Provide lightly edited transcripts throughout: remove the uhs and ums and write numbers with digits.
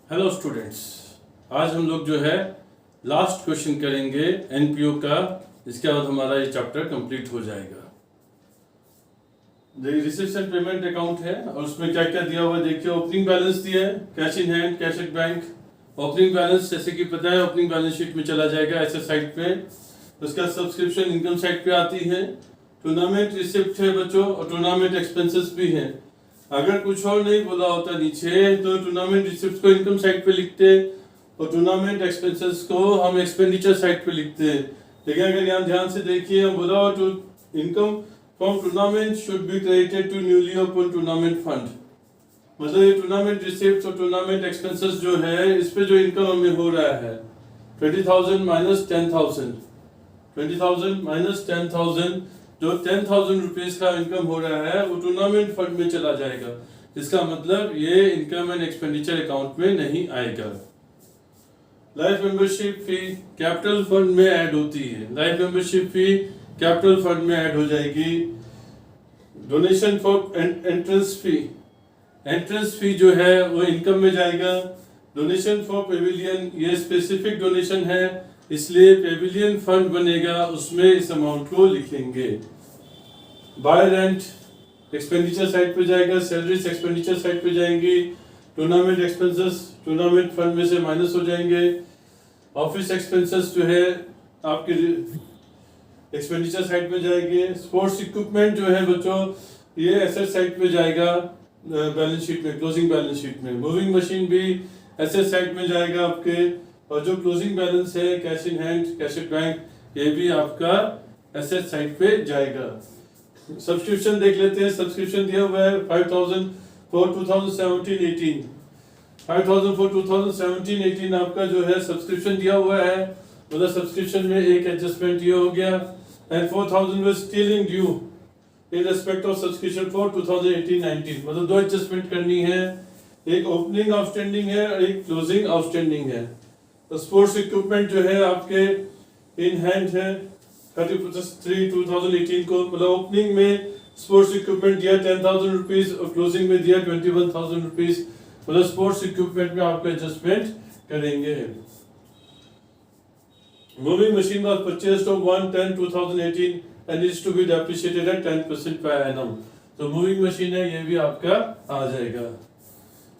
Hello students, आज हम लोग जो है लास्ट क्वेश्चन करेंगे एनपीओ का। इसके बाद हमारा ये चैप्टर कंप्लीट हो जाएगा। रिसिप्शन पेमेंट अकाउंट है और उसमें क्या क्या दिया हुआ है देखिए। ओपनिंग बैलेंस दिया है, cash in hand, cash at bank. Opening balance जैसे कि पता है ओपनिंग बैलेंस शीट में चला जाएगा ऐसे साइड पे। उसका सब्सक्रिप्शन इनकम साइड पे आती है। टूर्नामेंट रिसिप्ट है बच्चों, और टूर्नामेंट एक्सपेंसेस भी है। अगर कुछ और नहीं बोला होता नीचे तो टूर्नामेंट रिसिप्ट को इनकम साइड पे लिखते और टूर्नामेंट एक्सपेंसेस को हम एक्सपेंडिचर साइड पे लिखते। लेकिन अगर यहाँ ध्यान से देखिए, हम बोला to income from tournament should be credited to newly open tournament fund. मतलब ये टूर्नामेंट रिसिप्ट और टूर्नामेंट एक्सपेंसेस जो है इस पे जो इनकम हमें हो रहा है 20,000 माइनस 10,000, 20,000 माइनस 10,000, जो 10,000 रुपीज का इनकम हो रहा है वो टूर्नामेंट फंड में चला जाएगा। इसका मतलब ये इनकम एंड एक्सपेंडिचर अकाउंट में नहीं आएगा। Life membership fee capital fund में ऐड होती है। Life membership fee capital fund में ऐड हो जाएगी। Donation for entrance fee, entrance fee जो है वो इनकम में जाएगा। डोनेशन फॉर पेविलियन, ये स्पेसिफिक डोनेशन है इसलिए पेविलियन फंड बनेगा, उसमें इस अमाउंट को लिखेंगे। बाय रेंट एक्सपेंडिचर साइड पे जाएगा, सैलरीज एक्सपेंडिचर साइड पे जाएंगी। टूर्नामेंट एक्सपेंसेस टूर्नामेंट फंड में से माइनस हो जाएंगे। ऑफिस एक्सपेंसेस जो है आपके एक्सपेंडिचर साइड पे जाएंगे। स्पोर्ट्स इक्विपमेंट जो है बच्चों ये एसेट साइड पे जाएगा बैलेंस शीट में, क्लोजिंग बैलेंस शीट में। मूविंग मशीन भी एसेट साइड में जाएगा आपके, और जो क्लोजिंग बैलेंस है cash in hand, cash at bank, ये भी आपका एसेट साइड पे जाएगा। सब्सक्रिप्शन देख लेते हैं। सब्सक्रिप्शन दिया हुआ है 5,000 फॉर 2017-18, 5,000 फॉर 2017-18 आपका जो है सब्सक्रिप्शन दिया हुआ है। मतलब सब्सक्रिप्शन में एक एडजस्टमेंट ये हो गया। And 4,000 was still in due in respect of subscription for 2018-19। मतलब दो एडजस्टमेंट करनी है, एक ओपनिंग आउटस्टैंडिंग है और एक क्लोजिंग आउटस्टैंडिंग है। तो स्पोर्ट्स इक्विपमेंट जो है आपके इन हैंड है 30/3/2018 को। मतलब ओपनिंग में स्पोर्ट्स इक्विपमेंट दिया 10,000 रुपीज और क्लोजिंग में दिया 21,000 रुपीज। मतलब स्पोर्ट्स इक्विपमेंट में आपको एडजस्टमेंट करेंगे। Moving machine was purchased on 1/10/2018 and is to be depreciated at 10% per annum। तो मूविंग मशीन है ये भी आपका आ जाएगा।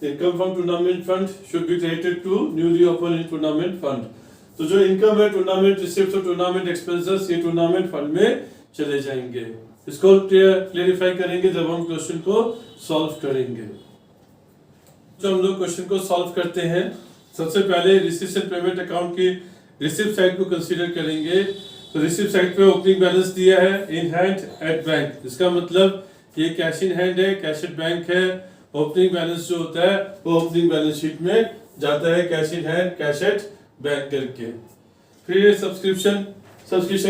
Income from tournament fund should be credited to newly open tournament fund. तो जो इनकम है टूर्नामेंट रिसिप्ट और टूर्नामेंट एक्सपेंसेस ये टूर्नामेंट फंड में चले जाएंगे। इसको क्लियरिफाई करेंगे जब हम क्वेश्चन को सॉल्व करेंगे। तो हम लोग क्वेश्चन को सॉल्व करते हैं। सबसे पहले रिसिप्शन पेमेंट अकाउंट की रिसिप्ट साइड को कंसीडर करेंगे। तो रिसिप्ट साइड पे ओपनिंग बैलेंस दिया है इन हैंड एट बैंक। इसका मतलब ये कैश इन हैंड है, कैश एट बैंक है। ओपनिंग बैलेंस जो होता है वो ओपनिंग बैलेंस शीट में जाता है cash in hand, cash at bank करके। फिर ये सब्सक्रिप्शन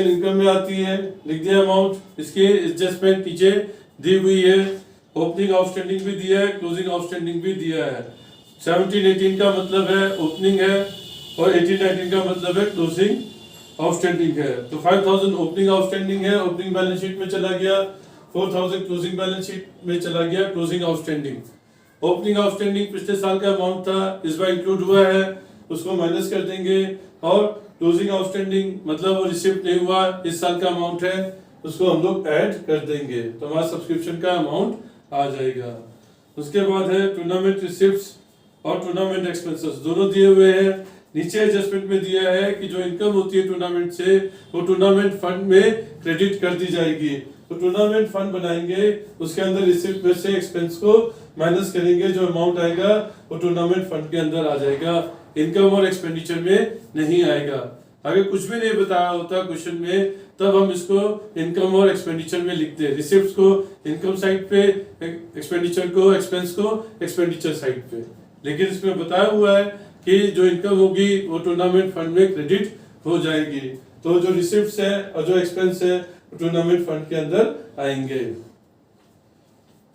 इनकम में आती है, लिख दिया अमाउंट। इसकी एडजस्टमेंट नीचे दी हुई है। ओपनिंग आउटस्टैंडिंग भी दिया है, क्लोजिंग आउटस्टैंडिंग भी दिया है। 17-18 का मतलब है ओपनिंग है और 18-19 का मतलब है क्लोजिंग आउटस्टैंडिंग है। तो 5,000 ओपनिंग आउटस्टैंडिंग है, ओपनिंग बैलेंस शीट में चला गया। 4,000 क्लोजिंग बैलेंस शीट में चला गया, क्लोजिंग आउटस्टैंडिंग। ओपनिंग आउटस्टैंडिंग पिछले साल का अमाउंट था, इस बार इंक्लूड हुआ है, उसको माइनस कर देंगे। और क्लोजिंग आउटस्टैंडिंग मतलब वो रिसिप्ट नहीं हुआ, इस साल का अमाउंट है, उसको हम लोग ऐड कर देंगे तो हमारा सब्सक्रिप्शन का अमाउंट आ जाएगा। उसके बाद है टूर्नामेंट रिसिप्ट्स और टूर्नामेंट एक्सपेंसेस, दोनों दिए हुए हैं। नीचे एडजस्टमेंट में दिया है कि जो इनकम होती है टूर्नामेंट से वो टूर्नामेंट फंड में क्रेडिट कर दी जाएगी। तो टूर्नामेंट फंड बनाएंगे, उसके अंदर रिसिप्ट में से एक्सपेंस को माइनस करेंगे, जो अमाउंट आएगा वो टूर्नामेंट फंड के अंदर आ जाएगा, इनकम और एक्सपेंडिचर में नहीं आएगा। अगर कुछ भी नहीं बताया होता क्वेश्चन में तब हम इसको इनकम और एक्सपेंडिचर में लिखते हैं। रिसिप्ट को इनकम साइड पे, एक्सपेंडिचर को एक्सपेंस को एक्सपेंडिचर साइड पे। लेकिन इसमें बताया हुआ है कि जो इनकम होगी वो टूर्नामेंट फंड में क्रेडिट हो जाएगी। तो जो रिसिप्ट है और जो एक्सपेंस है टूर्नामेंट फंड के अंदर आएंगे।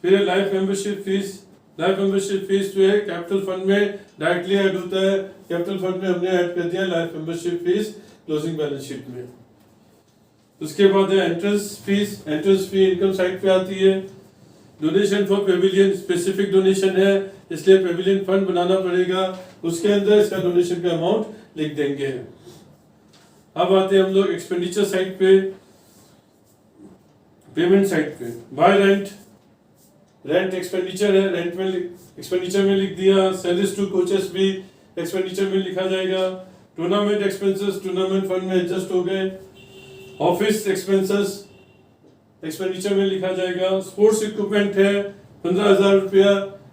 फिर life membership fees, life membership fees जो है कैपिटल फंड में डायरेक्टली ऐड होता है। कैपिटल फंड में हमने ऐड कर दिया life membership fees closing balance sheet में। उसके बाद है entrance fees, entrance fee income side पे आती है। Donation for Pavilion specific donation है, इसलिए पेविलियन फंड बनाना पड़ेगा, उसके अंदर इसका डोनेशन का अमाउंट लिख देंगे। अब आते हैं हम लोग एक्सपेंडिचर साइड पे, पेमेंट साइड पे। बाय रेंट, रेंट एक्सपेंडिचर है, रेंट में एक्सपेंडिचर में लिख दिया। सैलरीज टू कोचेस भी एक्सपेंडिचर में लिखा जाएगा। टूर्नामेंट एक्सपेंसेस टूर्नामेंट फंड में एडजस्ट हो गए। ऑफिस एक्सपेंसेस एक्सपेंडिचर में लिखा जाएगा। स्पोर्ट्स इक्विपमेंट है 15,000 रुपया,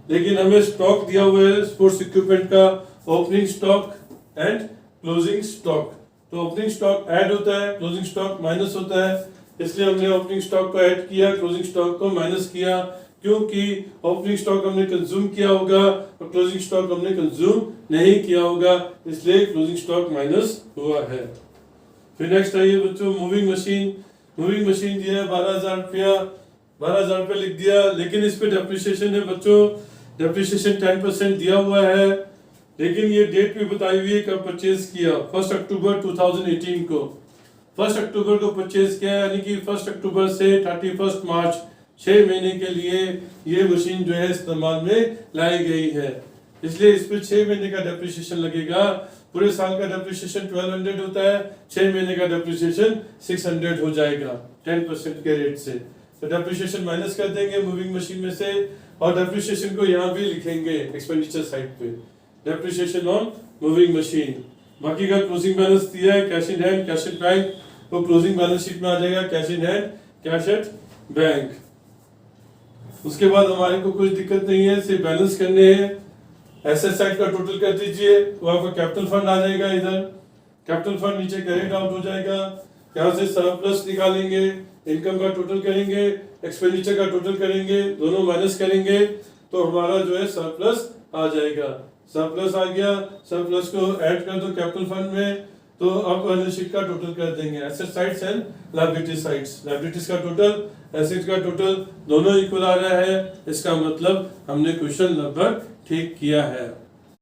लेकिन हमें स्टॉक दिया हुआ है स्पोर्ट्स इक्विपमेंट का, opening stock and closing stock. तो ओपनिंग स्टॉक ऐड होता है, क्लोजिंग स्टॉक माइनस होता है, इसलिए हमने ओपनिंग स्टॉक को ऐड किया, क्लोजिंग स्टॉक को माइनस किया, क्योंकि ओपनिंग स्टॉक हमने कंज्यूम किया होगा और क्लोजिंग स्टॉक हमने कंज्यूम नहीं किया होगा, इसलिए क्लोजिंग स्टॉक माइनस हुआ है। फिर नेक्स्ट आइए बच्चों, मूविंग मशीन। मूविंग मशीन दिया है 12,000 रुपया, 12,000 रुपया लिख दिया, लेकिन इस पे डेप्रिसिएशन है बच्चों, डेप्रिसिएशन 10% दिया हुआ है, लेकिन ये डेट भी बताई हुई है कब परचेज किया, 1 अक्टूबर 2018 को। 1 अक्टूबर को परचेज किया, यानी कि 1 अक्टूबर से 31 मार्च 6 महीने के लिए ये मशीन जो है इस्तेमाल में लाई गई है, इसलिए इस पे 6 महीने का डेप्रिसिएशन लगेगा। पूरे साल का डेप्रिसिएशन 1200 होता है, 6 महीने का डेप्रिसिएशन 600 हो जाएगा 10% के रेट से। तो डेप्रिसिएशन माइनस कर देंगे मूविंग मशीन में से, और डेप्रिसिएशन को यहाँ भी लिखेंगे एक्सपेंडिचर साइड पे, डेप्रिसिएशन ऑन मूविंग मशीन। बाकी का क्लोजिंग बैलेंस दिया है, cash in hand, cash at bank, वो क्लोजिंग बैलेंस शीट में आ जाएगा, cash in hand, cash at bank. उसके बाद हमारे को कुछ दिक्कत नहीं है, सिर्फ बैलेंस करने हैं। एसेट साइड का टोटल कर दीजिए, वो आपका कैपिटल फंड आ जाएगा, इधर कैपिटल फंड नीचे कैरिड आउट हो जाएगा, यहाँ से सरप्लस निकालेंगे, इनकम का टोटल करेंगे, एक्सपेंडिचर का टोटल करेंगे, दोनों माइनस करेंगे, तो हमारा जो है सरप्लस आ जाएगा। सरप्लस आ गया, सरप्लस को ऐड कर दो कैपिटल फंड में, तो अब बैलेंस शीट का टोटल कर देंगे, asset sides and liability sides. Liabilities का टोटल, एसेट का टोटल दोनों इक्वल आ रहा है, इसका मतलब हमने क्वेश्चन लगभग ठीक किया है।